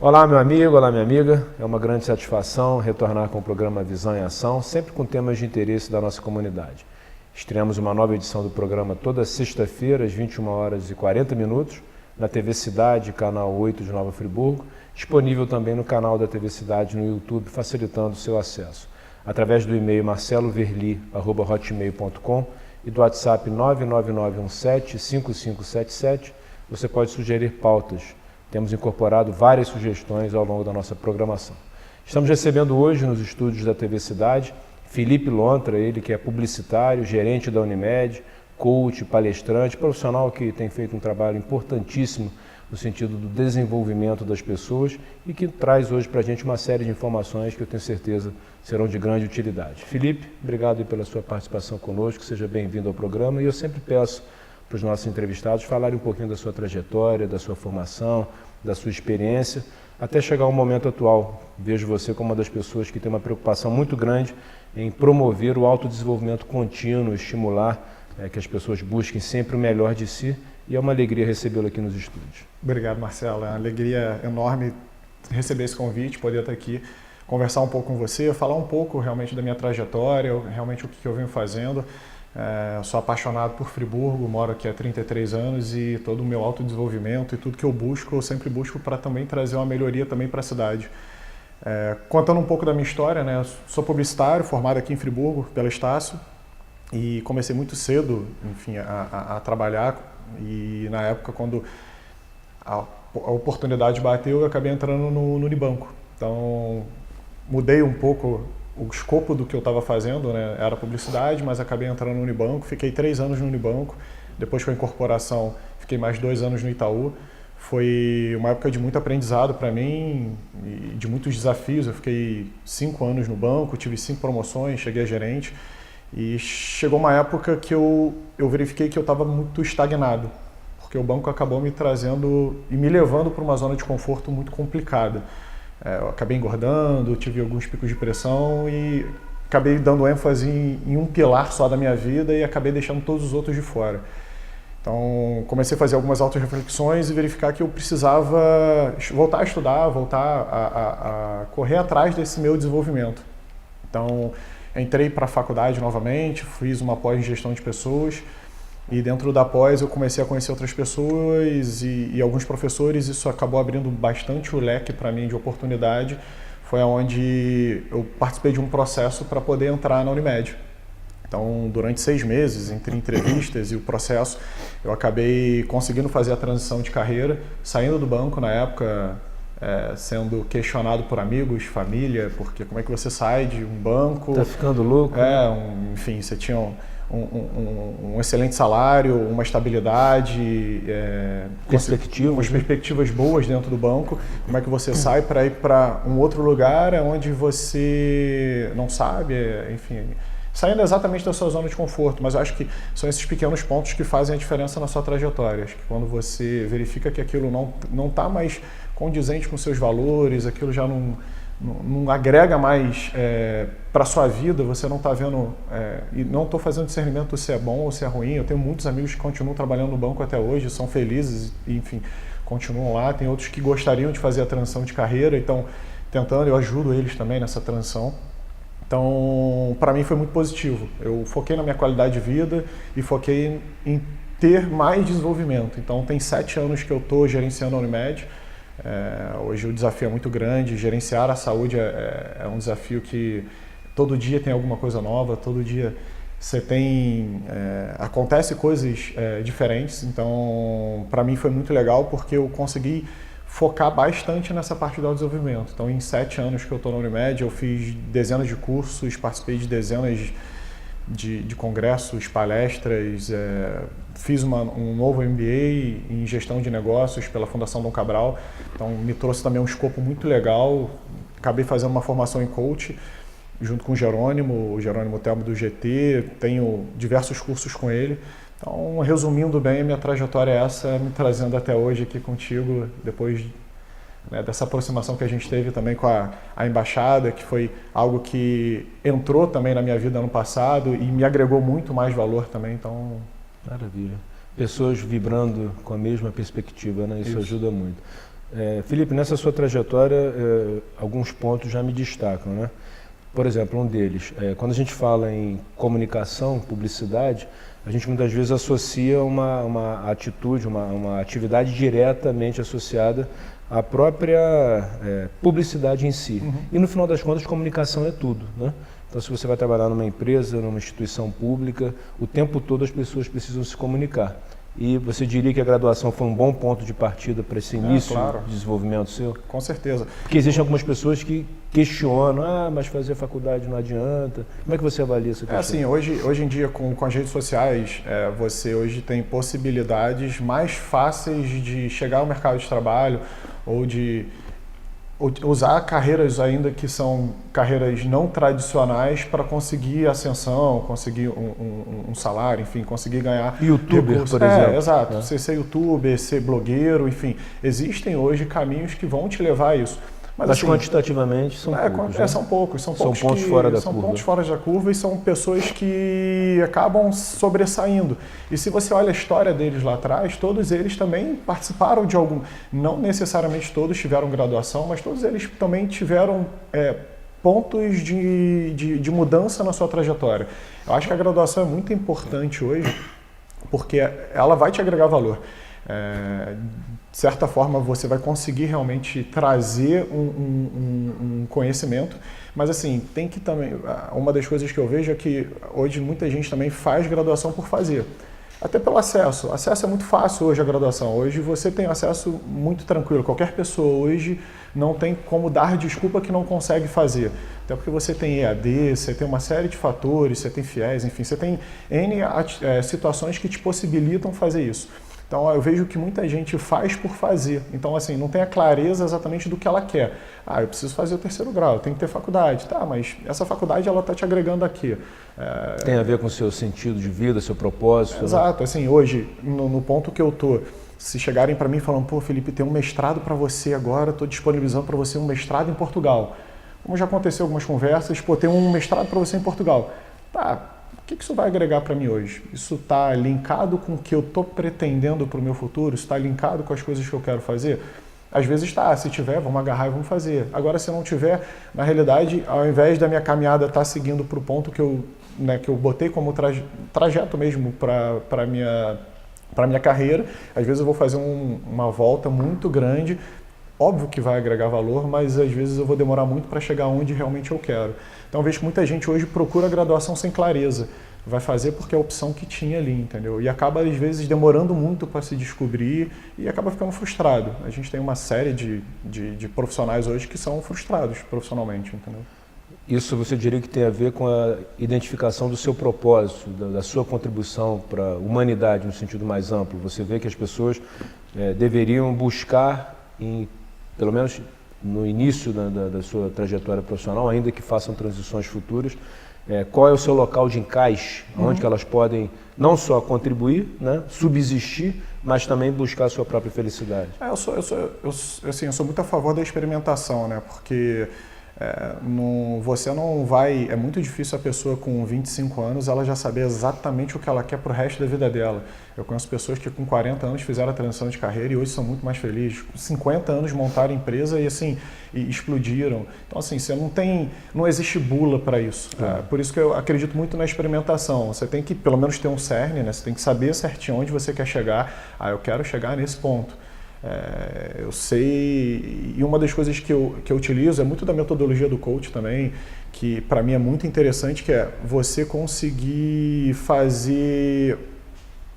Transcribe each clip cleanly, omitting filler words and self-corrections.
Olá, meu amigo, olá, minha amiga. É uma grande satisfação retornar com o programa Visão em Ação, sempre com temas de interesse da nossa comunidade. Estreamos uma nova edição do programa toda sexta-feira, às 21h40, na TV Cidade, canal 8 de Nova Friburgo, disponível também no canal da TV Cidade no YouTube, facilitando o seu acesso. Através do e-mail marceloverli@hotmail.com e do WhatsApp 999175577, você pode sugerir pautas. Temos incorporado várias sugestões ao longo da nossa programação. Estamos recebendo hoje nos estúdios da TV Cidade Felipe Lontra, ele que é publicitário, gerente da Unimed, coach, palestrante, profissional que tem feito um trabalho importantíssimo no sentido do desenvolvimento das pessoas e que traz hoje para a gente uma série de informações que eu tenho certeza serão de grande utilidade. Felipe, obrigado pela sua participação conosco, seja bem-vindo ao programa e eu sempre peço para os nossos entrevistados falarem um pouquinho da sua trajetória, da sua formação, da sua experiência, até chegar ao momento atual. Vejo você como uma das pessoas que tem uma preocupação muito grande em promover o autodesenvolvimento contínuo, estimular que as pessoas busquem sempre o melhor de si, e é uma alegria recebê-lo aqui nos estúdios. Obrigado, Marcelo. É uma alegria enorme receber esse convite, poder estar aqui, conversar um pouco com você, falar um pouco realmente da minha trajetória, realmente o que eu venho fazendo. Eu sou apaixonado por Friburgo, moro aqui há 33 anos e todo o meu autodesenvolvimento e tudo que eu busco, eu sempre busco para também trazer uma melhoria também para a cidade. Contando um pouco da minha história, né? Sou publicitário, formado aqui em Friburgo pela Estácio e comecei muito cedo, enfim, a trabalhar e na época quando a oportunidade bateu eu acabei entrando no Unibanco. Então mudei um pouco o escopo do que eu estava fazendo, né? Era publicidade, mas acabei entrando no Unibanco, fiquei 3 anos no Unibanco, depois com a incorporação fiquei mais 2 anos no Itaú. Foi uma época de muito aprendizado para mim, e de muitos desafios. Eu fiquei 5 anos no banco, tive 5 promoções, cheguei a gerente e chegou uma época que eu verifiquei que eu estava muito estagnado, porque o banco acabou me trazendo e me levando para uma zona de conforto muito complicada. Eu acabei engordando, tive alguns picos de pressão e acabei dando ênfase em um pilar só da minha vida e acabei deixando todos os outros de fora. Então, comecei a fazer algumas autorreflexões e verificar que eu precisava voltar a estudar, voltar a correr atrás desse meu desenvolvimento. Então, entrei para a faculdade novamente, fiz uma pós em gestão de pessoas e dentro da pós eu comecei a conhecer outras pessoas e alguns professores. Isso acabou abrindo bastante o leque para mim de oportunidade. Foi onde eu participei de um processo para poder entrar na Unimed. Então, durante 6 meses, entre entrevistas e o processo, eu acabei conseguindo fazer a transição de carreira, saindo do banco na época, sendo questionado por amigos, família, porque como é que você sai de um banco... Tá ficando louco? Enfim, você tinha um excelente salário, uma estabilidade, umas perspectivas boas dentro do banco. Como é que você sai para ir para um outro lugar onde você não sabe, enfim... Saindo exatamente da sua zona de conforto, mas eu acho que são esses pequenos pontos que fazem a diferença na sua trajetória. Acho que quando você verifica que aquilo não está mais condizente com seus valores, aquilo já não agrega mais para a sua vida, você não está vendo, e não estou fazendo discernimento se é bom ou se é ruim. Eu tenho muitos amigos que continuam trabalhando no banco até hoje, são felizes, e, enfim, continuam lá. Tem outros que gostariam de fazer a transição de carreira, então eu ajudo eles também nessa transição. Então, para mim foi muito positivo. Eu foquei na minha qualidade de vida e foquei em ter mais desenvolvimento. Então, tem 7 anos que eu estou gerenciando a Unimed. Hoje o desafio é muito grande. Gerenciar a saúde é um desafio que todo dia tem alguma coisa nova, todo dia você tem... acontece coisas diferentes. Então, para mim foi muito legal porque eu consegui focar bastante nessa parte do autodesenvolvimento. Então, em 7 anos que eu estou na Unimed, eu fiz dezenas de cursos, participei de dezenas de congressos, palestras, fiz um novo MBA em gestão de negócios pela Fundação Dom Cabral. Então, me trouxe também um escopo muito legal. Acabei fazendo uma formação em coach junto com o Jerônimo Telmo do GT, tenho diversos cursos com ele. Então, resumindo bem, minha trajetória é essa, me trazendo até hoje aqui contigo, depois dessa aproximação que a gente teve também com a Embaixada, que foi algo que entrou também na minha vida ano passado e me agregou muito mais valor também. Então, maravilha. Pessoas vibrando com a mesma perspectiva, né? Isso ajuda muito. Felipe, nessa sua trajetória, alguns pontos já me destacam, né? Por exemplo, um deles, quando a gente fala em comunicação, publicidade, a gente muitas vezes associa uma atitude, uma atividade diretamente associada à própria publicidade em si. Uhum. E no final das contas, comunicação é tudo, né? Então, se você vai trabalhar numa empresa, numa instituição pública, o tempo todo as pessoas precisam se comunicar. E você diria que a graduação foi um bom ponto de partida para esse início de desenvolvimento seu? Com certeza. Porque existem algumas pessoas que questionam, mas fazer faculdade não adianta. Como é que você avalia essa questão? Assim, hoje em dia, com as redes sociais, você hoje tem possibilidades mais fáceis de chegar ao mercado de trabalho ou de usar carreiras ainda que são carreiras não tradicionais para conseguir ascensão, conseguir um salário, enfim, conseguir ganhar YouTuber, recursos. por exemplo. Exato. Você ser youtuber, ser blogueiro, enfim. Existem hoje caminhos que vão te levar a isso. Mas assim, quantitativamente são poucos, né? São poucos. São pontos fora da curva. São pontos fora da curva e são pessoas que acabam sobressaindo. E se você olha a história deles lá atrás, todos eles também participaram de algum... Não necessariamente todos tiveram graduação, mas todos eles também tiveram pontos de mudança na sua trajetória. Eu acho que a graduação é muito importante hoje porque ela vai te agregar valor. De certa forma, você vai conseguir realmente trazer um conhecimento, mas assim, tem que também... Uma das coisas que eu vejo é que hoje muita gente também faz graduação por fazer. Até pelo acesso. O acesso é muito fácil hoje à graduação. Hoje você tem acesso muito tranquilo. Qualquer pessoa hoje não tem como dar desculpa que não consegue fazer. Até porque você tem EAD, você tem uma série de fatores, você tem FIES, enfim, você tem N situações que te possibilitam fazer isso. Então, eu vejo que muita gente faz por fazer. Então, assim, não tem a clareza exatamente do que ela quer. Eu preciso fazer o 3º grau, eu tenho que ter faculdade. Tá, mas essa faculdade, ela está te agregando aqui. Tem a ver com o seu sentido de vida, seu propósito? Exato. Né? Assim, hoje, no ponto que eu estou, se chegarem para mim e falam, pô, Felipe, tem um mestrado para você agora, estou disponibilizando para você um mestrado em Portugal. Como já aconteceu algumas conversas, pô, tem um mestrado para você em Portugal. Tá. O que isso vai agregar para mim hoje? Isso está linkado com o que eu estou pretendendo para o meu futuro? Isso está linkado com as coisas que eu quero fazer? Às vezes está, se tiver, vamos agarrar e vamos fazer. Agora, se não tiver, na realidade, ao invés da minha caminhada estar seguindo para o ponto que eu botei como trajeto mesmo para a minha carreira, às vezes eu vou fazer uma volta muito grande. Óbvio que vai agregar valor, mas às vezes eu vou demorar muito para chegar onde realmente eu quero. Então eu vejo que muita gente hoje procura a graduação sem clareza. Vai fazer porque é a opção que tinha ali, entendeu? E acaba, às vezes, demorando muito para se descobrir e acaba ficando frustrado. A gente tem uma série de profissionais hoje que são frustrados profissionalmente, entendeu? Isso você diria que tem a ver com a identificação do seu propósito, da sua contribuição para a humanidade no sentido mais amplo. Você vê que as pessoas deveriam buscar, pelo menos no início da sua trajetória profissional, ainda que façam transições futuras, qual é o seu local de encaixe, onde que elas podem não só contribuir, né, subsistir, mas também buscar a sua própria felicidade? Eu sou muito a favor da experimentação, né, porque você não vai... É muito difícil a pessoa com 25 anos ela já saber exatamente o que ela quer para o resto da vida dela. Eu conheço pessoas que com 40 anos fizeram a transição de carreira e hoje são muito mais felizes. Com 50 anos montaram empresa e assim, explodiram. Então assim, não existe bula para isso. Por isso que eu acredito muito na experimentação. Você tem que pelo menos ter um cerne, né? Você tem que saber certinho onde você quer chegar. Eu quero chegar nesse ponto. Eu sei, e uma das coisas que eu utilizo é muito da metodologia do coach também, que para mim é muito interessante, que é você conseguir fazer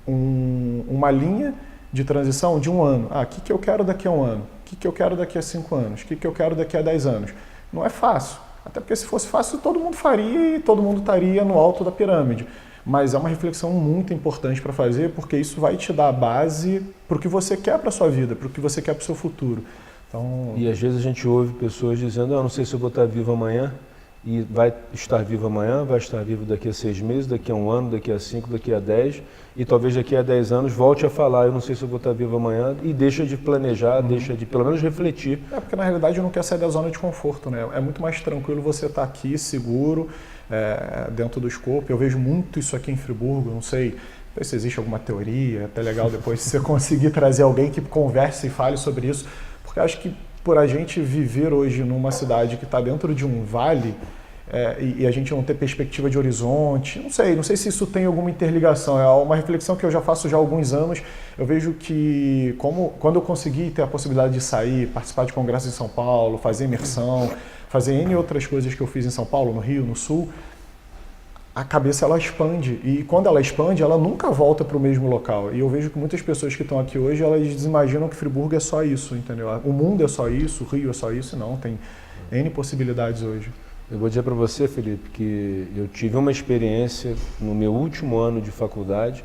uma linha de transição de um ano. O que eu quero daqui a um ano? O que eu quero daqui a 5 anos? O que eu quero daqui a 10 anos? Não é fácil, até porque se fosse fácil todo mundo faria e todo mundo estaria no alto da pirâmide. Mas é uma reflexão muito importante para fazer, porque isso vai te dar a base para o que você quer para a sua vida, para o que você quer para o seu futuro. Então... E às vezes a gente ouve pessoas dizendo, não sei se eu vou estar vivo amanhã, e vai estar vivo amanhã, vai estar vivo daqui a 6 meses, daqui a 1 ano, daqui a 5, daqui a 10, e talvez daqui a 10 anos volte a falar, eu não sei se eu vou estar vivo amanhã, e deixa de planejar, deixa de pelo menos refletir. Porque na realidade eu não quero sair da zona de conforto, né? É muito mais tranquilo você estar aqui seguro, dentro do escopo. Eu vejo muito isso aqui em Friburgo, não sei se existe alguma teoria, até legal depois se você conseguir trazer alguém que converse e fale sobre isso, Porque acho que por a gente viver hoje numa cidade que está dentro de um vale, e a gente não ter perspectiva de horizonte, não sei se isso tem alguma interligação, é uma reflexão que eu já faço já há alguns anos. Eu vejo que quando eu consegui ter a possibilidade de sair, participar de congressos em São Paulo, fazer imersão, fazer N outras coisas que eu fiz em São Paulo, no Rio, no Sul, a cabeça ela expande, e quando ela expande, ela nunca volta para o mesmo local. E eu vejo que muitas pessoas que estão aqui hoje, elas imaginam que Friburgo é só isso, entendeu? O mundo é só isso, o Rio é só isso, não, tem N possibilidades hoje. Eu vou dizer para você, Felipe, que eu tive uma experiência no meu último ano de faculdade,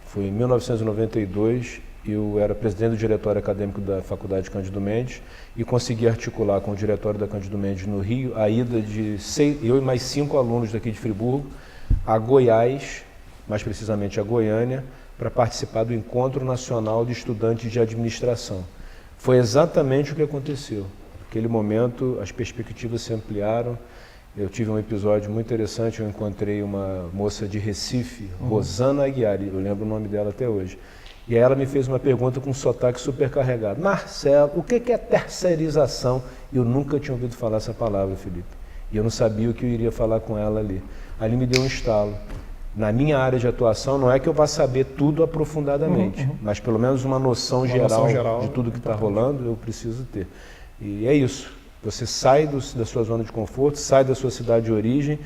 foi em 1992, eu era presidente do diretório acadêmico da Faculdade Cândido Mendes e consegui articular com o diretório da Cândido Mendes no Rio a ida de eu e mais 5 alunos daqui de Friburgo a Goiás, mais precisamente a Goiânia, para participar do Encontro Nacional de Estudantes de Administração. Foi exatamente o que aconteceu. Naquele momento, as perspectivas se ampliaram. Eu tive um episódio muito interessante, eu encontrei uma moça de Recife, Rosana Aguiar, eu lembro o nome dela até hoje. E aí ela me fez uma pergunta com um sotaque super carregado. Marcelo, o que é terceirização? Eu nunca tinha ouvido falar essa palavra, Felipe. E eu não sabia o que eu iria falar com ela ali. Ali me deu um estalo. Na minha área de atuação, não é que eu vá saber tudo aprofundadamente, mas pelo menos uma noção geral de tudo que está rolando, eu preciso ter. E é isso, você sai da sua zona de conforto, sai da sua cidade de origem,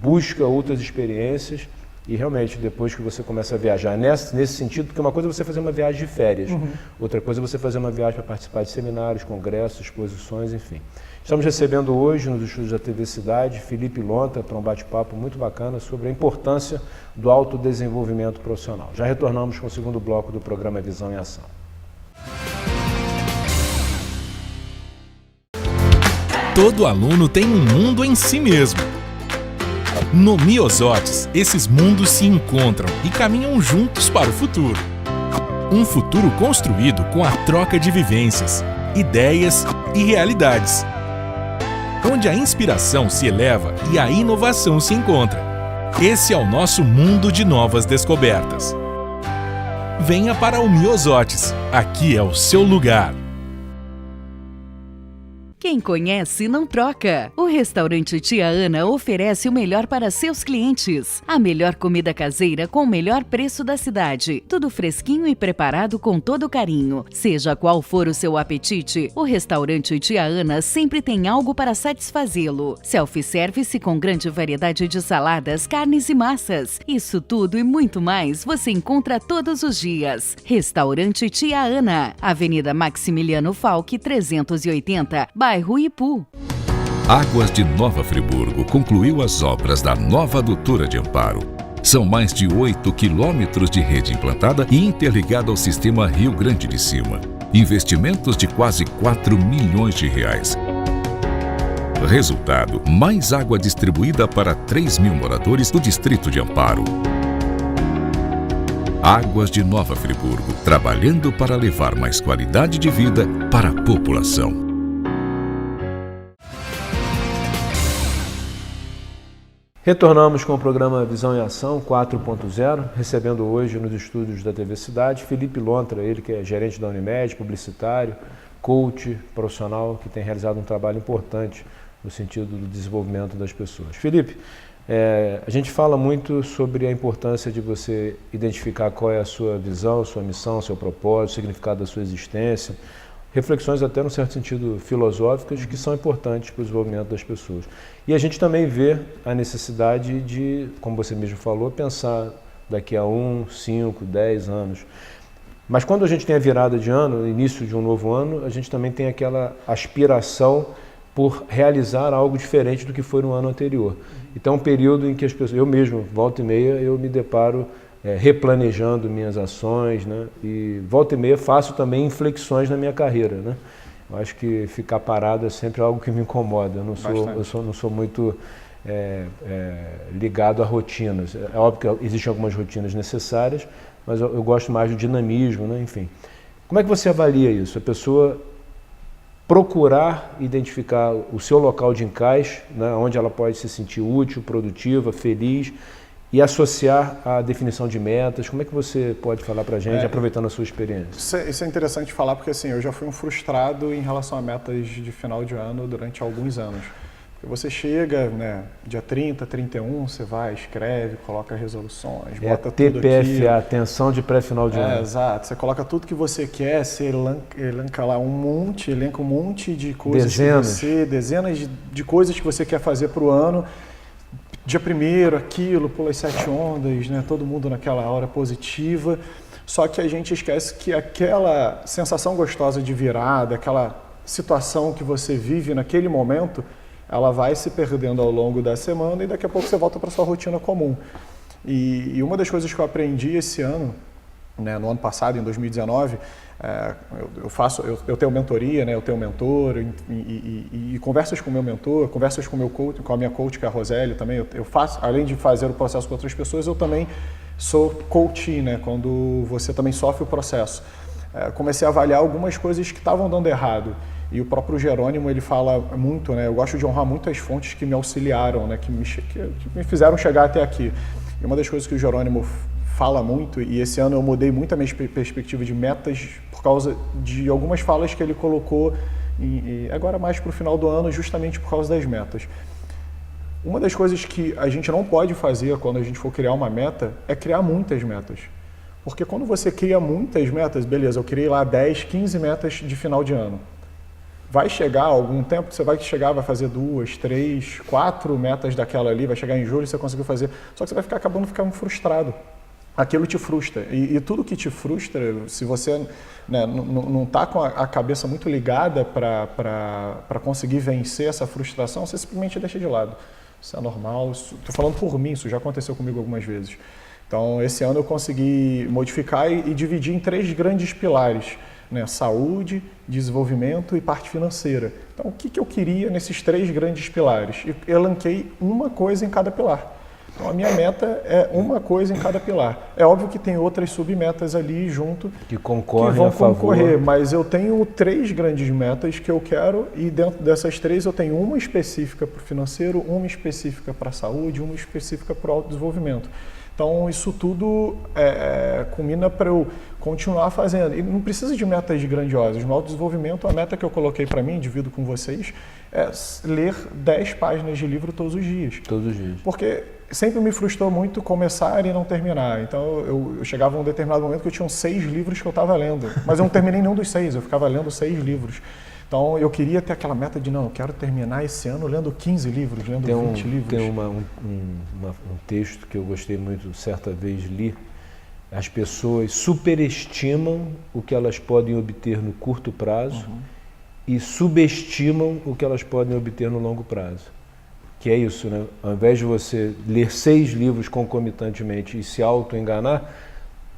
busca outras experiências e realmente depois que você começa a viajar nesse sentido, porque uma coisa é você fazer uma viagem de férias, outra coisa é você fazer uma viagem para participar de seminários, congressos, exposições, enfim. Estamos recebendo hoje nos estúdios da TV Cidade Felipe Lontra para um bate-papo muito bacana sobre a importância do autodesenvolvimento profissional. Já retornamos com o segundo bloco do programa Visão em Ação. Todo aluno tem um mundo em si mesmo. No Miosotes, esses mundos se encontram e caminham juntos para o futuro. Um futuro construído com a troca de vivências, ideias e realidades. Onde a inspiração se eleva e a inovação se encontra. Esse é o nosso mundo de novas descobertas. Venha para o Miosotes, aqui é o seu lugar. Quem conhece, não troca. O restaurante Tia Ana oferece o melhor para seus clientes. A melhor comida caseira com o melhor preço da cidade. Tudo fresquinho e preparado com todo carinho. Seja qual for o seu apetite, o restaurante Tia Ana sempre tem algo para satisfazê-lo. Self-service com grande variedade de saladas, carnes e massas. Isso tudo e muito mais você encontra todos os dias. Restaurante Tia Ana, Avenida Maximiliano Falck, 380, bairro Ipu. Águas de Nova Friburgo concluiu as obras da nova adutora de amparo. São mais de 8 quilômetros de rede implantada e interligada ao sistema Rio Grande de Cima. Investimentos de quase 4 milhões de reais. Resultado, mais água distribuída para 3 mil moradores do distrito de Amparo. Águas de Nova Friburgo, trabalhando para levar mais qualidade de vida para a população. Retornamos com o programa Visão em Ação 4.0, recebendo hoje nos estúdios da TV Cidade Felipe Lontra, ele que é gerente da Unimed, publicitário, coach, profissional, que tem realizado um trabalho importante no sentido do desenvolvimento das pessoas. Felipe, a gente fala muito sobre a importância de você identificar qual é a sua visão, sua missão, seu propósito, o significado da sua existência, reflexões até, no certo sentido, filosóficas que são importantes para o desenvolvimento das pessoas. E a gente também vê a necessidade de, como você mesmo falou, pensar daqui a 1, 5, 10 anos. Mas quando a gente tem a virada de ano, início de um novo ano, a gente também tem aquela aspiração por realizar algo diferente do que foi no ano anterior. Então, é um período em que as pessoas, eu mesmo, volta e meia, eu me deparo replanejando minhas ações, né? E volta e meia faço também inflexões na minha carreira, né? Eu acho que ficar parado é sempre algo que me incomoda. Eu não sou muito ligado a rotinas. É óbvio que existem algumas rotinas necessárias, mas eu gosto mais do dinamismo, né? Enfim. Como é que você avalia isso? A pessoa procurar identificar o seu local de encaixe, né? Onde ela pode se sentir útil, produtiva, feliz, e associar a definição de metas? Como é que você pode falar para a gente, aproveitando a sua experiência? Isso é interessante falar, porque assim, eu já fui um frustrado em relação a metas de final de ano durante alguns anos. Você chega, né, dia 30, 31, você vai, escreve, coloca resoluções, bota tudo aqui. TPFA, atenção de pré-final de ano. Exato. Você coloca tudo que você quer, você elenca lá um monte de coisas. Dezenas de coisas que você quer fazer para o ano. Dia 1º, aquilo, pula as 7 ondas, né, todo mundo naquela hora positiva. Só que a gente esquece que aquela sensação gostosa de virada, aquela situação que você vive naquele momento, ela vai se perdendo ao longo da semana e daqui a pouco você volta para sua rotina comum. E uma das coisas que eu aprendi esse ano, né, no ano passado, em 2019, eu tenho mentoria, né, eu tenho um mentor e conversas com o meu mentor, conversas com o meu coach, com a minha coach, que é a Roseli também, eu faço, além de fazer o processo com outras pessoas, eu também sou coach, né, quando você também sofre o processo. Comecei a avaliar algumas coisas que estavam dando errado. E o próprio Jerônimo, ele fala muito, né? Eu gosto de honrar muito as fontes que me auxiliaram, né? Que me fizeram chegar até aqui. E uma das coisas que o Jerônimo fala muito, e esse ano eu mudei muito a minha perspectiva de metas por causa de algumas falas que ele colocou, e agora mais para o final do ano, justamente por causa das metas. Uma das coisas que a gente não pode fazer quando a gente for criar uma meta é criar muitas metas. Porque quando você cria muitas metas, beleza, eu criei lá 10, 15 metas de final de ano. Vai chegar algum tempo, você vai vai fazer 2, 3, 4 metas daquela ali, vai chegar em julho, você conseguiu fazer, só que você vai acabando ficando frustrado. Aquilo te frustra. E tudo que te frustra, se você, né, não está com a cabeça muito ligada para conseguir vencer essa frustração, você simplesmente deixa de lado. Isso é normal, estou falando por mim, isso já aconteceu comigo algumas vezes. Então, esse ano eu consegui modificar e dividir em 3 grandes pilares. Né, saúde, desenvolvimento e parte financeira. Então, o que eu queria nesses 3 grandes pilares? Eu elenquei uma coisa em cada pilar. Então, a minha meta é uma coisa em cada pilar. É óbvio que tem outras submetas ali junto que concorrem, que vão a favor. concorrer, mas eu tenho 3 grandes metas que eu quero e dentro dessas 3 eu tenho uma específica para o financeiro, uma específica para a saúde, uma específica para o autodesenvolvimento. Então, isso tudo culmina para eu continuar fazendo. E não precisa de metas grandiosas. No autodesenvolvimento, a meta que eu coloquei para mim, divido com vocês, é ler 10 páginas de livro todos os dias. Todos os dias. Porque sempre me frustrou muito começar e não terminar. Então, eu chegava a um determinado momento que eu tinha 6 livros que eu estava lendo. Mas eu não terminei nenhum dos 6, eu ficava lendo 6 livros. Então, eu queria ter aquela meta de, não, eu quero terminar esse ano lendo 15 livros, lendo 20 livros. Tem um texto que eu gostei muito, certa vez li. As pessoas superestimam o que elas podem obter no curto prazo e subestimam o que elas podem obter no longo prazo. Que é isso, né? Ao invés de você ler 6 livros concomitantemente e se auto-enganar,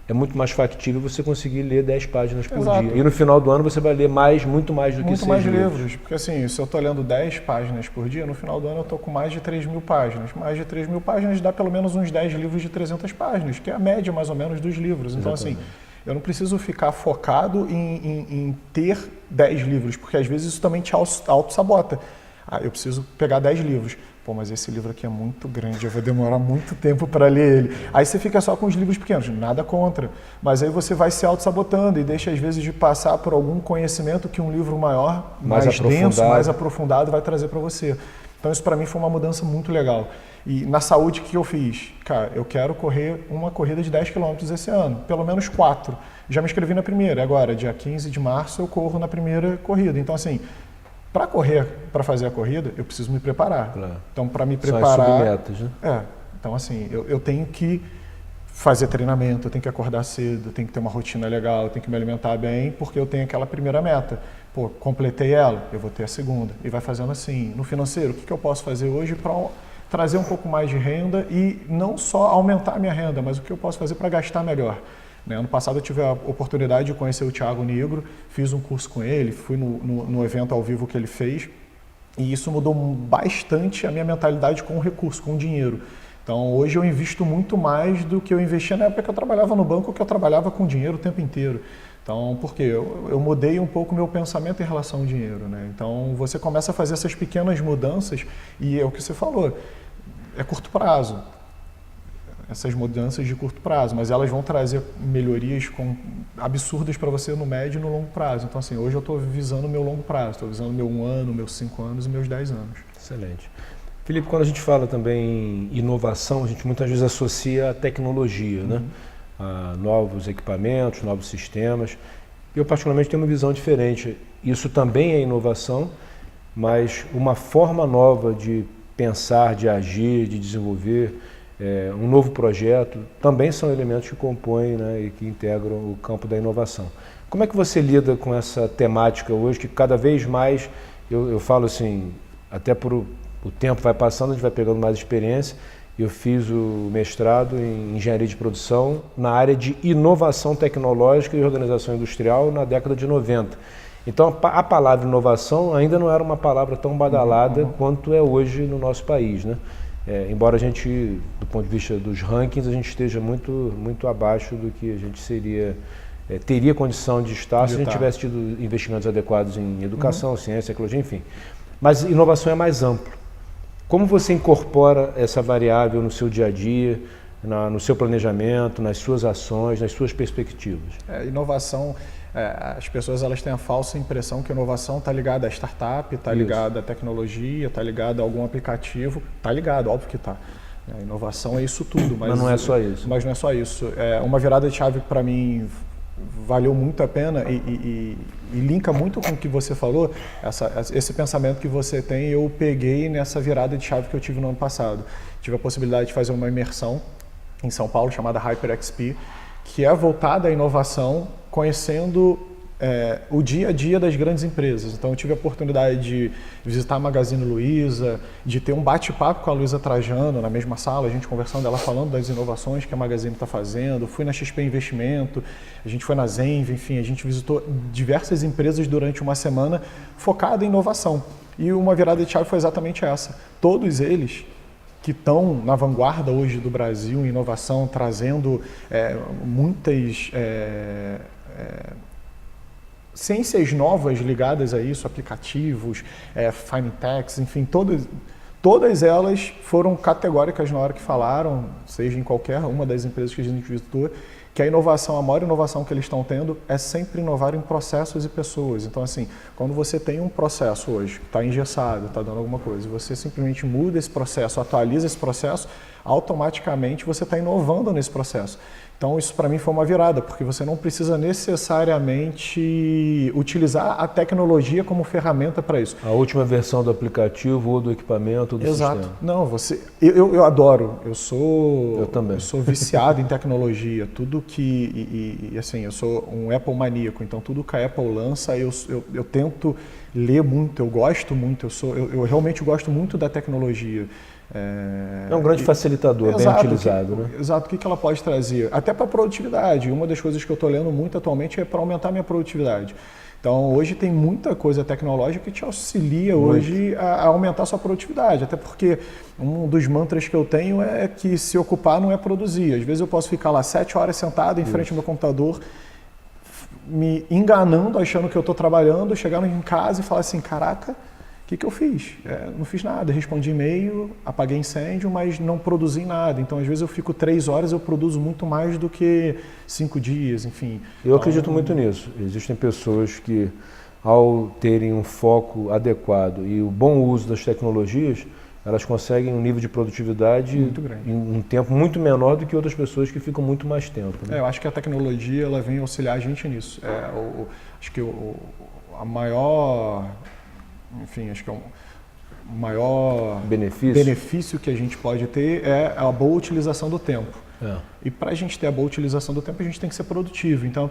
é muito mais factível você conseguir ler 10 páginas por dia. E no final do ano você vai ler muito mais do que 6 livros. Porque assim, se eu estou lendo 10 páginas por dia, no final do ano eu estou com mais de 3.000 páginas. Mais de 3.000 páginas dá pelo menos uns 10 livros de 300 páginas, que é a média mais ou menos dos livros. Então assim, eu não preciso ficar focado em ter 10 livros, porque às vezes isso também te auto-sabota. Eu preciso pegar 10 livros. Pô, mas esse livro aqui é muito grande, eu vou demorar muito tempo para ler ele. Aí você fica só com os livros pequenos, nada contra. Mas aí você vai se auto-sabotando e deixa às vezes de passar por algum conhecimento que um livro maior, mais denso, mais aprofundado vai trazer para você. Então isso para mim foi uma mudança muito legal. E na saúde, o que eu fiz? Cara, eu quero correr uma corrida de 10 km esse ano, pelo menos 4. Já me inscrevi na primeira, agora dia 15 de março eu corro na primeira corrida. Então assim, para fazer a corrida, eu preciso me preparar. Claro. Então, para me São preparar... as submetas, né? Então, assim, eu tenho que fazer treinamento, eu tenho que acordar cedo, eu tenho que ter uma rotina legal, eu tenho que me alimentar bem, porque eu tenho aquela primeira meta. Pô, completei ela, eu vou ter a segunda. E vai fazendo assim. No financeiro, o que eu posso fazer hoje para trazer um pouco mais de renda e não só aumentar a minha renda, mas o que eu posso fazer para gastar melhor. Ano passado eu tive a oportunidade de conhecer o Thiago Negro, fiz um curso com ele, fui no evento ao vivo que ele fez e isso mudou bastante a minha mentalidade com o recurso, com o dinheiro. Então hoje eu invisto muito mais do que eu investia na época que eu trabalhava no banco, que eu trabalhava com dinheiro o tempo inteiro. Então, por quê? Eu mudei um pouco o meu pensamento em relação ao dinheiro, né? Então você começa a fazer essas pequenas mudanças e é o que você falou, é curto prazo. essas mudanças de curto prazo, mas elas vão trazer melhorias absurdas para você no médio e no longo prazo. Então, assim, hoje eu estou visando o meu longo prazo, estou visando o meu 1 ano, meus 5 anos e meus 10 anos. Excelente. Felipe, quando a gente fala também em inovação, a gente muitas vezes associa a tecnologia, né? A novos equipamentos, novos sistemas. Eu, particularmente, tenho uma visão diferente. Isso também é inovação, mas uma forma nova de pensar, de agir, de desenvolver um novo projeto, também são elementos que compõem, né, e que integram o campo da inovação. Como é que você lida com essa temática hoje, que cada vez mais, eu falo assim, até por o tempo vai passando, a gente vai pegando mais experiência. Eu fiz o mestrado em engenharia de produção na área de inovação tecnológica e organização industrial na década de 90. Então a palavra inovação ainda não era uma palavra tão badalada quanto é hoje no nosso país, né? Embora a gente, do ponto de vista dos rankings, a gente esteja muito abaixo do que a gente teria condição de estar se a gente tivesse tido investimentos adequados em educação, ciência, tecnologia, enfim. Mas inovação é mais amplo. Como você incorpora essa variável no seu dia a dia, no seu planejamento, nas suas ações, nas suas perspectivas? Inovação, as pessoas elas têm a falsa impressão que a inovação está ligada à startup, está ligada à tecnologia, está ligada a algum aplicativo. Está ligado, óbvio que está. A inovação é isso tudo. Mas não é só isso. Mas não é só isso. Uma virada de chave para mim valeu muito a pena e linka muito com o que você falou, esse pensamento que você tem, eu peguei nessa virada de chave que eu tive no ano passado. Tive a possibilidade de fazer uma imersão em São Paulo chamada HyperXP, que é voltada à inovação, conhecendo o dia a dia das grandes empresas. Então eu tive a oportunidade de visitar a Magazine Luiza, de ter um bate-papo com a Luiza Trajano na mesma sala, a gente conversando, ela falando das inovações que a Magazine está fazendo. Fui na XP Investimento, a gente foi na Zenv, enfim, a gente visitou diversas empresas durante uma semana focada em inovação. E uma virada de chave foi exatamente essa. Todos eles que estão na vanguarda hoje do Brasil em inovação, trazendo muitas ciências novas ligadas a isso, aplicativos, fintechs, enfim, todas elas foram categóricas na hora que falaram, seja em qualquer uma das empresas que a gente visitou, que a inovação, a maior inovação que eles estão tendo é sempre inovar em processos e pessoas. Então, assim, quando você tem um processo hoje que está engessado, está dando alguma coisa, você simplesmente muda esse processo, atualiza esse processo, automaticamente você está inovando nesse processo. Então, isso para mim foi uma virada, porque você não precisa necessariamente utilizar a tecnologia como ferramenta para isso. A última versão do aplicativo ou do equipamento, do Exato. sistema. Não, eu adoro, eu também. Eu sou viciado em tecnologia, tudo que, assim, eu sou um Apple maníaco, então tudo que a Apple lança, eu tento ler muito, eu gosto muito, eu realmente gosto muito da tecnologia. É um grande facilitador, bem utilizado, né? Exato, o que ela pode trazer? Até para a produtividade. Uma das coisas que eu estou lendo muito atualmente é para aumentar a minha produtividade. Então, hoje tem muita coisa tecnológica que te auxilia hoje a aumentar a sua produtividade. Até porque um dos mantras que eu tenho é que se ocupar não é produzir. Às vezes eu posso ficar lá 7 horas sentado em frente ao meu computador, me enganando, achando que eu estou trabalhando, chegando em casa e falar assim, caraca, o que eu fiz? Não fiz nada, respondi e-mail, apaguei incêndio, mas não produzi nada. Então, às vezes eu fico 3 horas, eu produzo muito mais do que 5 dias, enfim. Eu acredito muito nisso. Existem pessoas que, ao terem um foco adequado e o bom uso das tecnologias, elas conseguem um nível de produtividade muito grande, em um tempo muito menor do que outras pessoas que ficam muito mais tempo. Né? Eu acho que a tecnologia ela vem auxiliar a gente nisso. Acho que a maior... Enfim, acho que o maior benefício que a gente pode ter é a boa utilização do tempo. E para a gente ter a boa utilização do tempo, a gente tem que ser produtivo. Então, a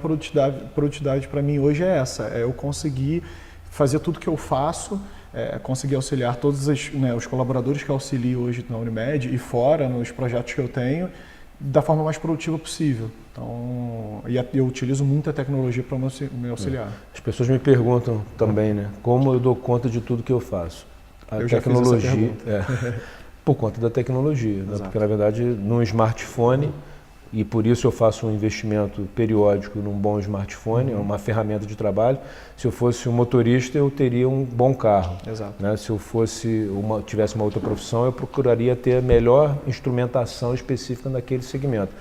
produtividade para mim hoje é essa. É eu conseguir fazer tudo que eu faço, conseguir auxiliar todos os colaboradores que eu auxilio hoje na Unimed e fora, nos projetos que eu tenho, da forma mais produtiva possível. Então, eu utilizo muita tecnologia para me auxiliar. As pessoas me perguntam também, né, como eu dou conta de tudo que eu faço. Eu já fiz essa pergunta. Por conta da tecnologia, né? Porque na verdade no smartphone e por isso eu faço um investimento periódico num bom smartphone, é uma ferramenta de trabalho. Se eu fosse um motorista, eu teria um bom carro. Exato. Né? Se eu tivesse uma outra profissão, eu procuraria ter a melhor instrumentação específica naquele segmento.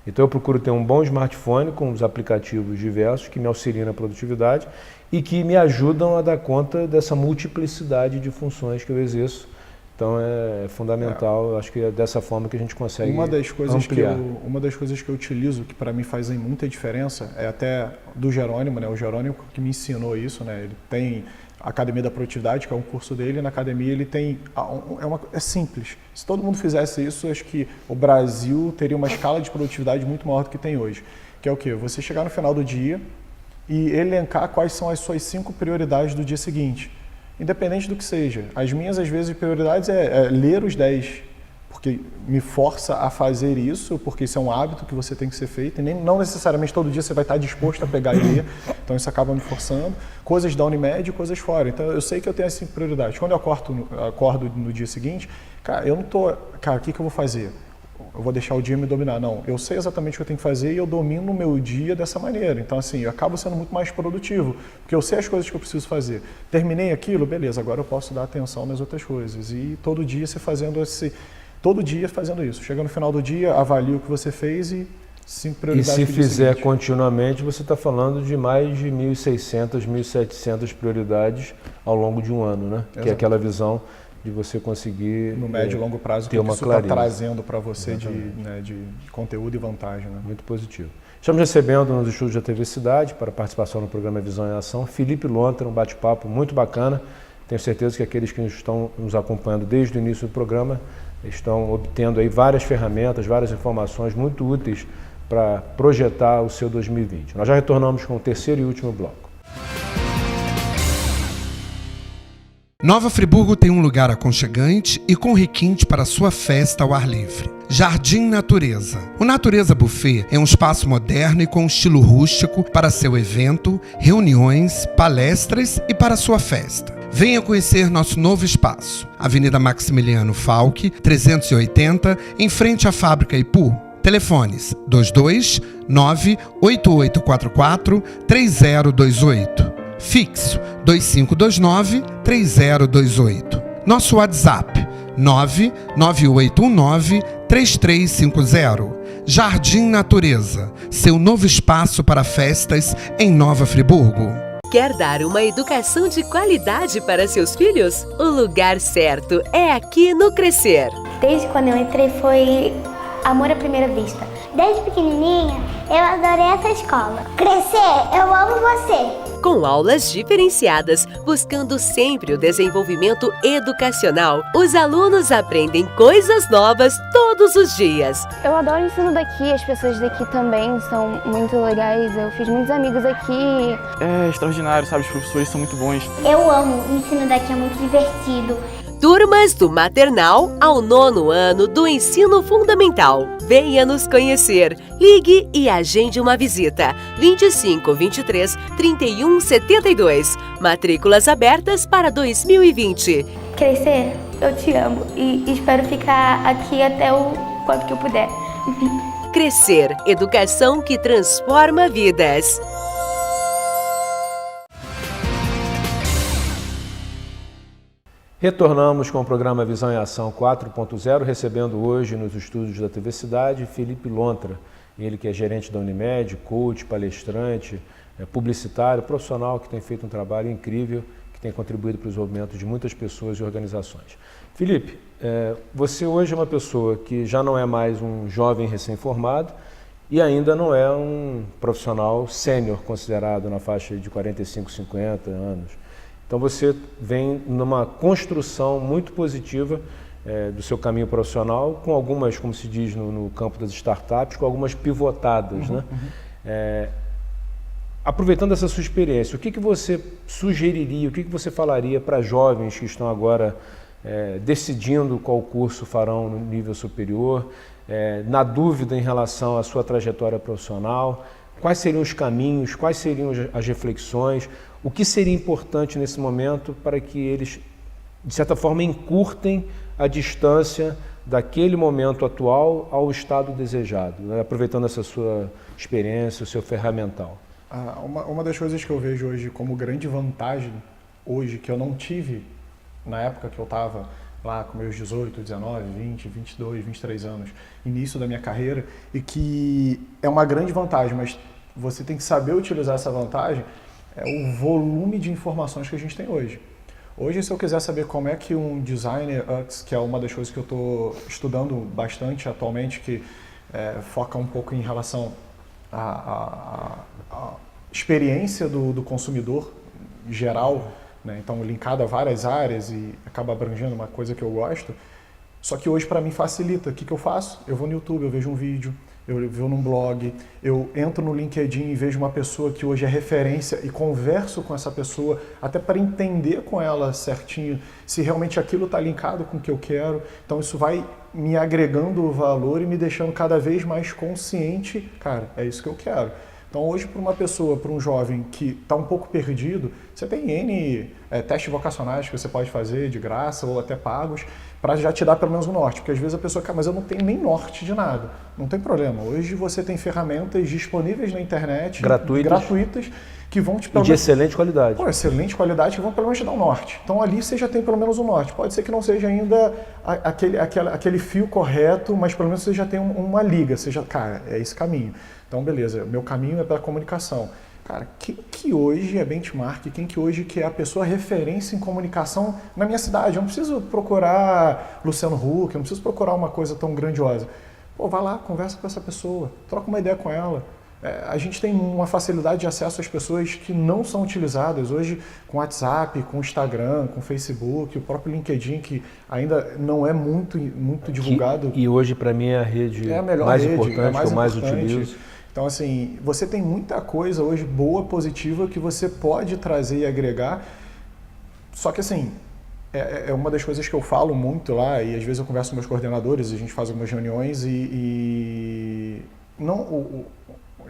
Então eu procuro ter um bom smartphone com os aplicativos diversos que me auxiliam na produtividade e que me ajudam a dar conta dessa multiplicidade de funções que eu exerço. Então é fundamental, eu acho que é dessa forma que a gente consegue ampliar. Uma das coisas que eu utilizo, que para mim fazem muita diferença, é até do Jerônimo, né? O Jerônimo que me ensinou isso, né? Ele tem a Academia da Produtividade, que é um curso dele, e na academia ele tem... É simples. Se todo mundo fizesse isso, acho que o Brasil teria uma escala de produtividade muito maior do que tem hoje. Que é o quê? Você chegar no final do dia e elencar quais são as suas 5 prioridades do dia seguinte. Independente do que seja. As minhas, às vezes, prioridades é ler os 10, porque me força a fazer isso, porque isso é um hábito que você tem que ser feito, e não necessariamente todo dia você vai estar disposto a pegar e ler, então isso acaba me forçando. Coisas da Unimed e coisas fora. Então eu sei que eu tenho as 5 prioridades. Quando eu acordo no dia seguinte, cara, eu não tô... Cara, o que eu vou fazer? Eu vou deixar o dia me dominar. Não, eu sei exatamente o que eu tenho que fazer e eu domino o meu dia dessa maneira. Então, assim, eu acabo sendo muito mais produtivo, porque eu sei as coisas que eu preciso fazer. Terminei aquilo, beleza, agora eu posso dar atenção nas outras coisas. E todo dia fazendo isso. Chega no final do dia, avalia o que você fez e 5 prioridades. E se fizer continuamente, você está falando de mais de 1.600, 1.700 prioridades ao longo de um ano, né? Exato. Que é aquela visão de você conseguir no médio e longo prazo ter uma clareza. Está trazendo para você de conteúdo e vantagem. Né? Muito positivo. Estamos recebendo nos estúdios da TV Cidade, para participação no programa Visão em Ação, Felipe Lontra, um bate-papo muito bacana. Tenho certeza que aqueles que estão nos acompanhando desde o início do programa estão obtendo aí várias ferramentas, várias informações muito úteis para projetar o seu 2020. Nós já retornamos com o terceiro e último bloco. Nova Friburgo tem um lugar aconchegante e com requinte para sua festa ao ar livre. Jardim Natureza. O Natureza Buffet é um espaço moderno e com estilo rústico para seu evento, reuniões, palestras e para sua festa. Venha conhecer nosso novo espaço. Avenida Maximiliano Falck, 380, em frente à Fábrica Ipu. Telefones 229-8844-3028. Fixo 2529-3028. Nosso WhatsApp 99819-3350. Jardim Natureza, seu novo espaço para festas em Nova Friburgo. Quer dar uma educação de qualidade para seus filhos? O lugar certo é aqui no Crescer. Desde quando eu entrei foi amor à primeira vista. Desde pequenininha eu adorei essa escola. Crescer, eu amo você. Com aulas diferenciadas, buscando sempre o desenvolvimento educacional, os alunos aprendem coisas novas todos os dias. Eu adoro o ensino daqui, as pessoas daqui também são muito legais, eu fiz muitos amigos aqui. É extraordinário, sabe? Os professores são muito bons. Eu amo, o ensino daqui é muito divertido. Turmas do maternal ao 9º ano do ensino fundamental. Venha nos conhecer. Ligue e agende uma visita. 25 23 31 72. Matrículas abertas para 2020. Crescer, eu te amo e espero ficar aqui até o quanto que eu puder. Crescer, educação que transforma vidas. Retornamos com o programa Visão em Ação 4.0, recebendo hoje nos estúdios da TV Cidade Felipe Lontra, ele que é gerente da Unimed, coach, palestrante, publicitário, profissional que tem feito um trabalho incrível, que tem contribuído para o desenvolvimento de muitas pessoas e organizações. Felipe, você hoje é uma pessoa que já não é mais um jovem recém-formado e ainda não é um profissional sênior considerado na faixa de 45, 50 anos. Então você vem numa construção muito positiva do seu caminho profissional, com algumas, como se diz no campo das startups, com algumas pivotadas. Né? Aproveitando essa sua experiência, o que você sugeriria, o que você falaria para jovens que estão agora decidindo qual curso farão no nível superior, na dúvida em relação à sua trajetória profissional? Quais seriam os caminhos, quais seriam as reflexões, o que seria importante nesse momento para que eles, de certa forma, encurtem a distância daquele momento atual ao estado desejado, né? Aproveitando essa sua experiência, o seu ferramental. Uma das coisas que eu vejo hoje como grande vantagem, hoje, que eu não tive na época que eu estava lá com meus 18, 19, 20, 22, 23 anos, início da minha carreira, e que é uma grande vantagem, mas você tem que saber utilizar essa vantagem, é o volume de informações que a gente tem hoje. Hoje, se eu quiser saber como é que um designer UX, que é uma das coisas que eu estou estudando bastante atualmente, que foca um pouco em relação à experiência do consumidor geral, né? Então linkado a várias áreas e acaba abrangendo uma coisa que eu gosto, só que hoje para mim facilita. O que eu faço? Eu vou no YouTube, eu vejo um vídeo, eu vou num blog, eu entro no LinkedIn e vejo uma pessoa que hoje é referência e converso com essa pessoa até para entender com ela certinho se realmente aquilo está linkado com o que eu quero. Então isso vai me agregando valor e me deixando cada vez mais consciente, cara, é isso que eu quero. Então hoje para uma pessoa, para um jovem que está um pouco perdido, você tem N testes vocacionais que você pode fazer de graça ou até pagos, para já te dar pelo menos um norte, porque às vezes a pessoa, cara, mas eu não tenho nem norte de nada. Não tem problema. Hoje você tem ferramentas disponíveis na internet, gratuitas que vão te... de excelente qualidade. Pô, excelente qualidade, que vão pelo menos te dar um norte. Então ali você já tem pelo menos um norte. Pode ser que não seja ainda aquele fio correto, mas pelo menos você já tem uma liga. Você já, cara, é esse caminho. Então beleza, meu caminho é pela comunicação. Cara, quem que hoje é benchmark, quem que hoje que é a pessoa referência em comunicação na minha cidade? Eu não preciso procurar Luciano Huck, eu não preciso procurar uma coisa tão grandiosa. Pô, vai lá, conversa com essa pessoa, troca uma ideia com ela. A gente tem uma facilidade de acesso às pessoas que não são utilizadas hoje com WhatsApp, com Instagram, com Facebook, o próprio LinkedIn, que ainda não é muito divulgado. E hoje, para mim, é a rede mais importante, que eu mais utilizo. Então, assim, você tem muita coisa hoje boa, positiva, que você pode trazer e agregar. Só que, assim, é uma das coisas que eu falo muito lá, e às vezes eu converso com meus coordenadores, a gente faz algumas reuniões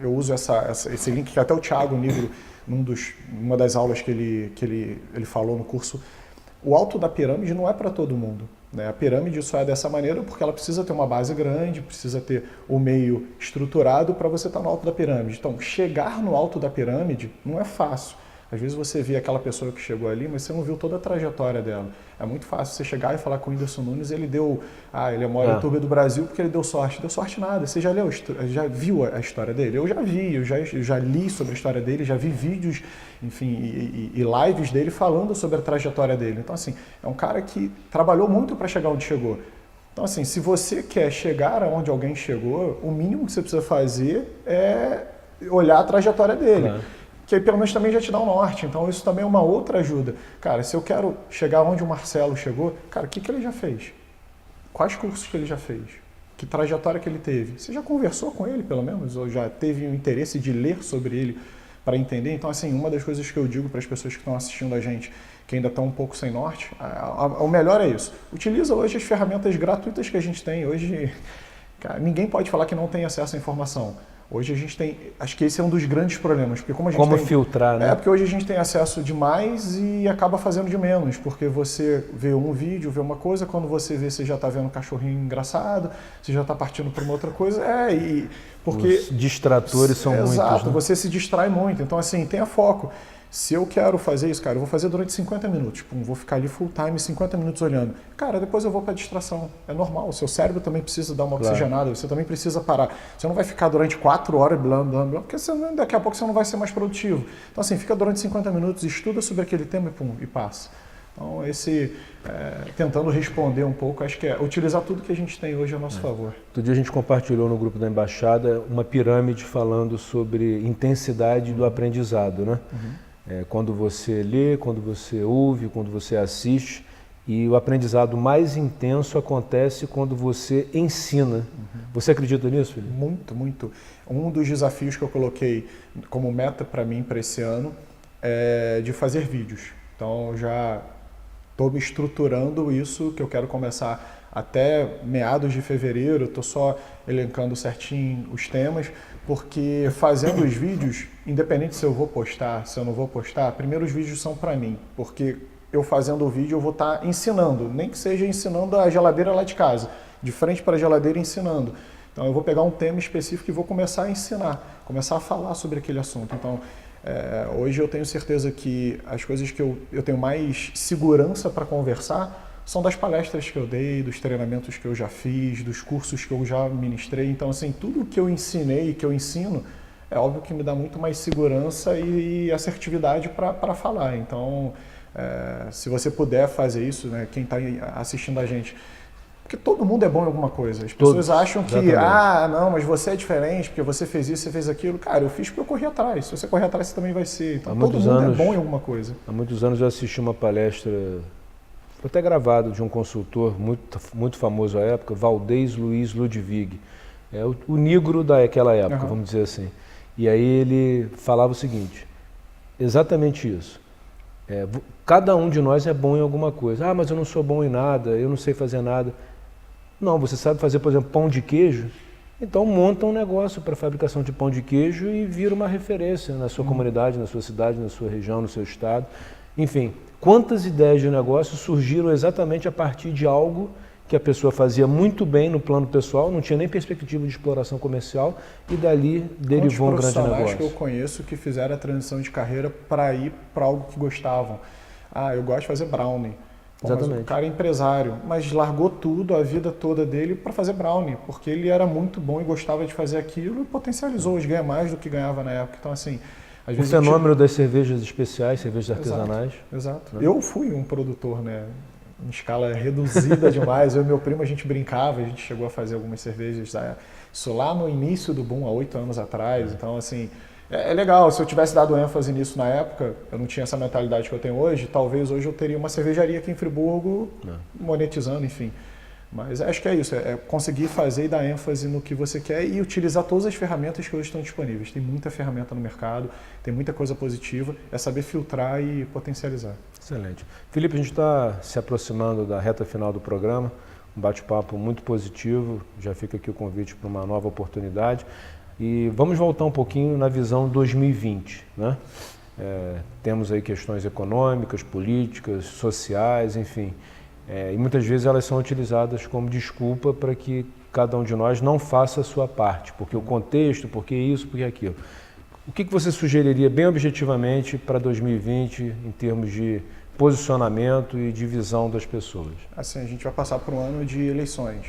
eu uso esse link que até o Thiago Nigro, numa das aulas que ele falou no curso, o alto da pirâmide não é para todo mundo. Né? A pirâmide só é dessa maneira porque ela precisa ter uma base grande, precisa ter o meio estruturado para você estar no alto da pirâmide. Então, chegar no alto da pirâmide não é fácil. Às vezes você vê aquela pessoa que chegou ali, mas você não viu toda a trajetória dela. É muito fácil você chegar e falar com o Whindersson Nunes, ele é o maior youtuber do Brasil porque ele deu sorte. Deu sorte nada. Você já viu a história dele? Eu já vi, eu já li sobre a história dele, já vi vídeos, enfim, e lives dele falando sobre a trajetória dele. Então, assim, é um cara que trabalhou muito para chegar onde chegou. Então, assim, se você quer chegar aonde alguém chegou, o mínimo que você precisa fazer é olhar a trajetória dele. Claro. Que aí pelo menos também já te dá um norte, então isso também é uma outra ajuda. Cara, se eu quero chegar onde o Marcelo chegou, cara, o que ele já fez? Quais cursos que ele já fez? Que trajetória que ele teve? Você já conversou com ele, pelo menos? Ou já teve o interesse de ler sobre ele para entender? Então, assim, uma das coisas que eu digo para as pessoas que estão assistindo a gente, que ainda estão um pouco sem norte, o melhor é isso. Utiliza hoje as ferramentas gratuitas que a gente tem. Hoje, cara, ninguém pode falar que não tem acesso à informação. Hoje a gente tem, acho que esse é um dos grandes problemas, porque como a gente filtrar, né? Porque hoje a gente tem acesso demais e acaba fazendo de menos, porque você vê um vídeo, vê uma coisa, quando você vê, você já está vendo um cachorrinho engraçado, você já está partindo para uma outra coisa, porque os distratores são muitos. Exato, né? Você se distrai muito, então assim, tenha foco. Se eu quero fazer isso, cara, eu vou fazer durante 50 minutos. Vou ficar ali full time, 50 minutos olhando. Cara, depois eu vou para a distração. É normal, o seu cérebro também precisa dar uma oxigenada, você também precisa parar. Você não vai ficar durante 4 horas, blá, blá, blá, porque daqui a pouco você não vai ser mais produtivo. Então, assim, fica durante 50 minutos, estuda sobre aquele tema e passa. Então, tentando responder um pouco, acho que é utilizar tudo que a gente tem hoje a nosso favor. Outro dia a gente compartilhou no grupo da Embaixada uma pirâmide falando sobre intensidade do aprendizado, né? Quando você lê, quando você ouve, quando você assiste, e o aprendizado mais intenso acontece quando você ensina. Você acredita nisso, Felipe? Muito, muito. Um dos desafios que eu coloquei como meta para mim para esse ano é de fazer vídeos. Então já estou me estruturando isso, que eu quero começar até meados de fevereiro, estou só elencando certinho os temas, porque fazendo os vídeos, independente se eu vou postar, se eu não vou postar, primeiro os vídeos são para mim, porque eu fazendo o vídeo eu vou estar ensinando, nem que seja ensinando a geladeira lá de casa. de frente para a geladeira ensinando. Então eu vou pegar um tema específico e vou começar a ensinar, começar a falar sobre aquele assunto. Então hoje eu tenho certeza que as coisas que eu tenho mais segurança para conversar são das palestras que eu dei, dos treinamentos que eu já fiz, dos cursos que eu já ministrei. Então, assim, tudo que eu ensinei e que eu ensino, é óbvio que me dá muito mais segurança e assertividade para falar. Então, se você puder fazer isso, né, quem está assistindo a gente, porque todo mundo é bom em alguma coisa. As pessoas acham que, não, mas você é diferente, porque você fez isso, você fez aquilo. Cara, eu fiz porque eu corri atrás. Se você correr atrás, você também vai ser. Então, todo mundo é bom em alguma coisa. Há muitos anos eu assisti uma palestra, até gravado, de um consultor muito famoso à época, Valdez Luiz Ludwig. É o negro daquela época, vamos dizer assim. E aí ele falava o seguinte, exatamente isso. Cada um de nós é bom em alguma coisa. Ah, mas eu não sou bom em nada, eu não sei fazer nada. Não, você sabe fazer, por exemplo, pão de queijo? Então monta um negócio para fabricação de pão de queijo e vira uma referência na sua comunidade, na sua cidade, na sua região, no seu estado. Enfim, quantas ideias de negócio surgiram exatamente a partir de algo que a pessoa fazia muito bem no plano pessoal, não tinha nem perspectiva de exploração comercial e dali derivou um grande negócio. Profissionais que eu conheço que fizeram a transição de carreira para ir para algo que gostavam. Ah, eu gosto de fazer brownie. Mas o cara é empresário, mas largou tudo, a vida toda dele para fazer brownie, porque ele era muito bom e gostava de fazer aquilo e potencializou, hoje ganha mais do que ganhava na época. Então, assim, às vezes fenômeno das cervejas especiais, cervejas artesanais. Exato. Né? Eu fui um produtor, né, em escala reduzida demais. Eu e meu primo, a gente brincava, a gente chegou a fazer algumas cervejas, isso lá no início do boom, há 8 anos atrás. Então, assim, é legal. Se eu tivesse dado ênfase nisso na época, eu não tinha essa mentalidade que eu tenho hoje, talvez hoje eu teria uma cervejaria aqui em Friburgo, monetizando, enfim. Mas acho que é isso, é conseguir fazer e dar ênfase no que você quer e utilizar todas as ferramentas que hoje estão disponíveis. Tem muita ferramenta no mercado, tem muita coisa positiva, é saber filtrar e potencializar. Excelente. Felipe, a gente está se aproximando da reta final do programa, um bate-papo muito positivo, já fica aqui o convite para uma nova oportunidade. E vamos voltar um pouquinho na visão 2020, né? Temos aí questões econômicas, políticas, sociais, enfim. E muitas vezes elas são utilizadas como desculpa para que cada um de nós não faça a sua parte, porque o contexto, porque isso, porque aquilo. O que você sugeriria bem objetivamente para 2020 em termos de posicionamento e de visão das pessoas? Assim, a gente vai passar por um ano de eleições,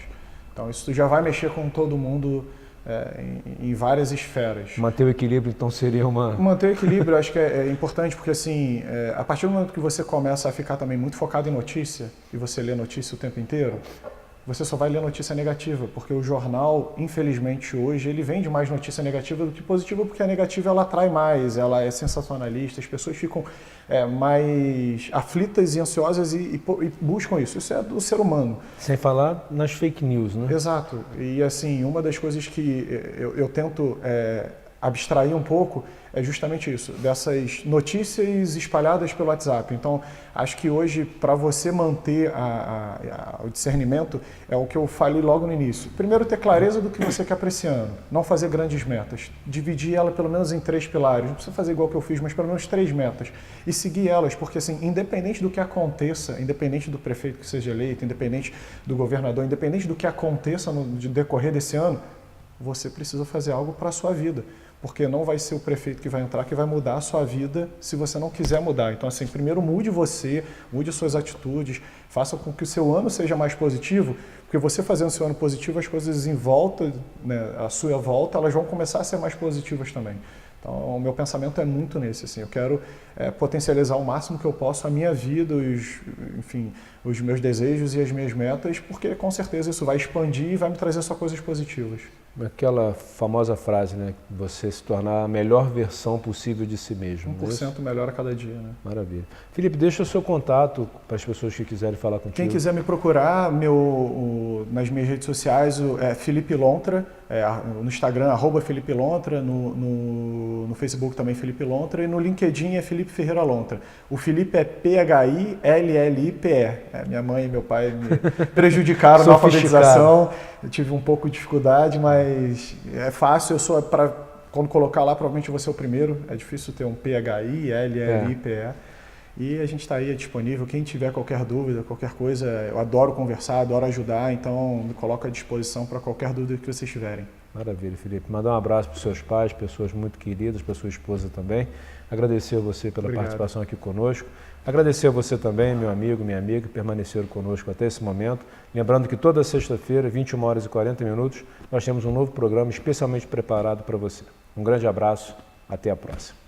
então isso já vai mexer com todo mundo em várias esferas. Manter o equilíbrio, então, seria uma... Manter o equilíbrio, acho que é importante, porque assim, a partir do momento que você começa a ficar também muito focado em notícia, e você lê notícia o tempo inteiro, você só vai ler notícia negativa, porque o jornal, infelizmente, hoje, ele vende mais notícia negativa do que positiva, porque a negativa, ela atrai mais, ela é sensacionalista, as pessoas ficam mais aflitas e ansiosas e buscam isso. Isso é do ser humano. Sem falar nas fake news, né? Exato. E, assim, uma das coisas que eu tento abstrair um pouco é justamente isso, dessas notícias espalhadas pelo WhatsApp. Então, acho que hoje, para você manter o discernimento, é o que eu falei logo no início. Primeiro, ter clareza do que você quer para esse ano. Não fazer grandes metas. Dividir ela pelo menos em 3 pilares. Não precisa fazer igual que eu fiz, mas pelo menos 3 metas. E seguir elas, porque assim, independente do que aconteça, independente do prefeito que seja eleito, independente do governador, independente do que aconteça no decorrer desse ano, você precisa fazer algo para a sua vida. Porque não vai ser o prefeito que vai entrar que vai mudar a sua vida se você não quiser mudar. Então, assim, primeiro mude você, mude suas atitudes, faça com que o seu ano seja mais positivo, porque você fazendo o seu ano positivo, as coisas em volta, né, à sua volta, elas vão começar a ser mais positivas também. Então, o meu pensamento é muito nesse, assim, eu quero potencializar o máximo que eu posso a minha vida, os meus desejos e as minhas metas, porque com certeza isso vai expandir e vai me trazer só coisas positivas. Aquela famosa frase, né? Você se tornar a melhor versão possível de si mesmo. 1% melhor a cada dia, né? Maravilha. Felipe, deixa o seu contato para as pessoas que quiserem falar contigo. Quem quiser me procurar, nas minhas redes sociais é Felipe Lontra, no Instagram, @Felipe Lontra, no Facebook também Felipe Lontra e no LinkedIn é Felipe Ferreira Lontra. O Felipe é PHILLIPE. Minha mãe e meu pai me prejudicaram na alfabetização. Eu tive um pouco de dificuldade, mas é fácil. Quando colocar lá, provavelmente eu vou ser o primeiro. É difícil ter um PHILLIPE. E a gente está aí disponível. Quem tiver qualquer dúvida, qualquer coisa, eu adoro conversar, adoro ajudar, então me coloco à disposição para qualquer dúvida que vocês tiverem. Maravilha, Felipe. Mandar um abraço para os seus pais, pessoas muito queridas, para sua esposa também. Agradecer a você pela participação aqui conosco. Agradecer a você também, meu amigo, minha amiga, que permaneceram conosco até esse momento. Lembrando que toda sexta-feira, 21h40, nós temos um novo programa especialmente preparado para você. Um grande abraço, até a próxima.